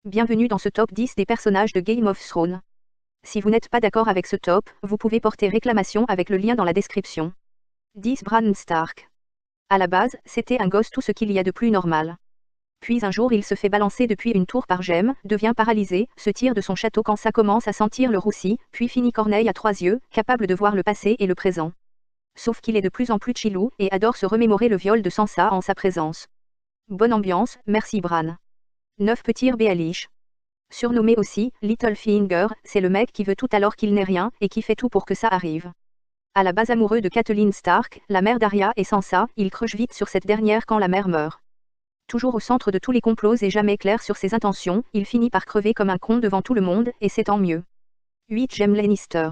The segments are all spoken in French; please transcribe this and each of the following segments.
Bienvenue dans ce top 10 des personnages de Game of Thrones. Si vous n'êtes pas d'accord avec ce top, vous pouvez porter réclamation avec le lien dans la description. 10. Bran Stark. À la base, c'était un gosse, tout ce qu'il y a de plus normal. Puis un jour il se fait balancer depuis une tour par Gemme, devient paralysé, se tire de son château quand ça commence à sentir le roussi, puis finit corneille à 3 yeux, capable de voir le passé et le présent. Sauf qu'il est de plus en plus chillou, et adore se remémorer le viol de Sansa en sa présence. Bonne ambiance, merci Bran. 9. Petit Baelish. Surnommé aussi Littlefinger, c'est le mec qui veut tout alors qu'il n'est rien, et qui fait tout pour que ça arrive. À la base amoureux de Catelyn Stark, la mère d'Arya et Sansa, il creuse vite sur cette dernière quand la mère meurt. Toujours au centre de tous les complots et jamais clair sur ses intentions, il finit par crever comme un con devant tout le monde, et c'est tant mieux. 8. Jaime Lannister.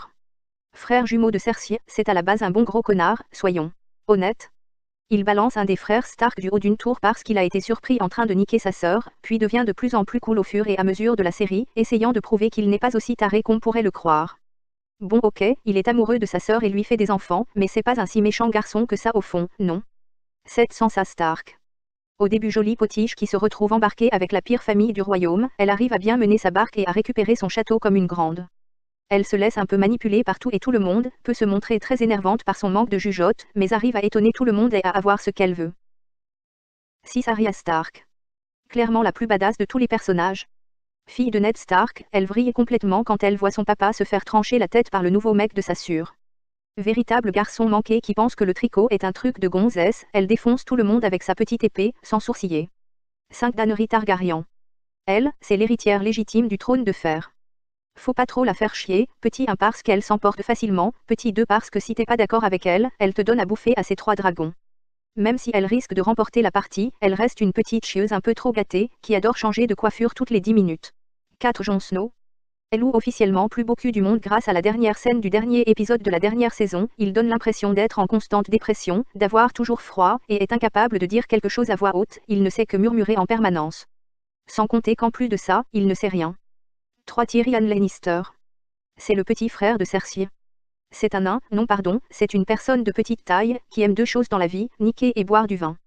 Frère jumeau de Cersei, c'est à la base un bon gros connard, soyons honnêtes. Il balance un des frères Stark du haut d'une tour parce qu'il a été surpris en train de niquer sa sœur, puis devient de plus en plus cool au fur et à mesure de la série, essayant de prouver qu'il n'est pas aussi taré qu'on pourrait le croire. Bon ok, il est amoureux de sa sœur et lui fait des enfants, mais c'est pas un si méchant garçon que ça au fond, non. 7. Sansa Stark. Au début jolie potiche qui se retrouve embarquée avec la pire famille du royaume, elle arrive à bien mener sa barque et à récupérer son château comme une grande. Elle se laisse un peu manipuler par tout et tout le monde, peut se montrer très énervante par son manque de jugeote, mais arrive à étonner tout le monde et à avoir ce qu'elle veut. 6. Arya Stark. Clairement la plus badass de tous les personnages. Fille de Ned Stark, elle vrille complètement quand elle voit son papa se faire trancher la tête par le nouveau mec de sa sœur. Véritable garçon manqué qui pense que le tricot est un truc de gonzesse, elle défonce tout le monde avec sa petite épée, sans sourciller. 5. Daenerys Targaryen. Elle, c'est l'héritière légitime du trône de fer. Faut pas trop la faire chier, petit 1 parce qu'elle s'emporte facilement, petit 2 parce que si t'es pas d'accord avec elle, elle te donne à bouffer à ses 3 dragons. Même si elle risque de remporter la partie, elle reste une petite chieuse un peu trop gâtée, qui adore changer de coiffure toutes les 10 minutes. 4. Jon Snow. Elle ou officiellement plus beau cul du monde grâce à la dernière scène du dernier épisode de la dernière saison, il donne l'impression d'être en constante dépression, d'avoir toujours froid, et est incapable de dire quelque chose à voix haute, il ne sait que murmurer en permanence. Sans compter qu'en plus de ça, il ne sait rien. 3. Tyrion Lannister. C'est le petit frère de Cersei. C'est un nain, non pardon, c'est une personne de petite taille, qui aime 2 choses dans la vie, niquer et boire du vin.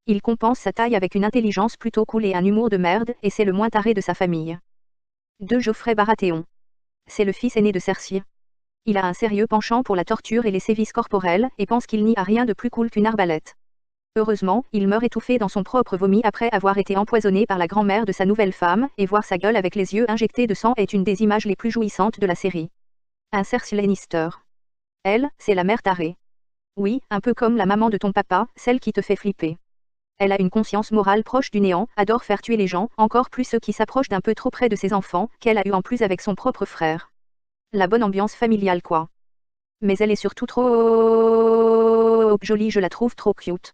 Il compense sa taille avec une intelligence plutôt cool et un humour de merde, et c'est le moins taré de sa famille. 2. Joffrey Baratheon. C'est le fils aîné de Cersei. Il a un sérieux penchant pour la torture et les sévices corporels, et pense qu'il n'y a rien de plus cool qu'une arbalète. Heureusement, il meurt étouffé dans son propre vomi après avoir été empoisonné par la grand-mère de sa nouvelle femme, et voir sa gueule avec les yeux injectés de sang est une des images les plus jouissantes de la série. Un Cersei Lannister. Elle, c'est la mère tarée. Oui, un peu comme la maman de ton papa, celle qui te fait flipper. Elle a une conscience morale proche du néant, adore faire tuer les gens, encore plus ceux qui s'approchent d'un peu trop près de ses enfants, qu'elle a eu en plus avec son propre frère. La bonne ambiance familiale quoi. Mais elle est surtout trop jolie, je la trouve trop cute.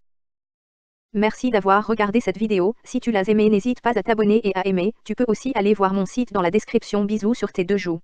Merci d'avoir regardé cette vidéo, si tu l'as aimée n'hésite pas à t'abonner et à aimer, tu peux aussi aller voir mon site dans la description, bisous sur tes 2 joues.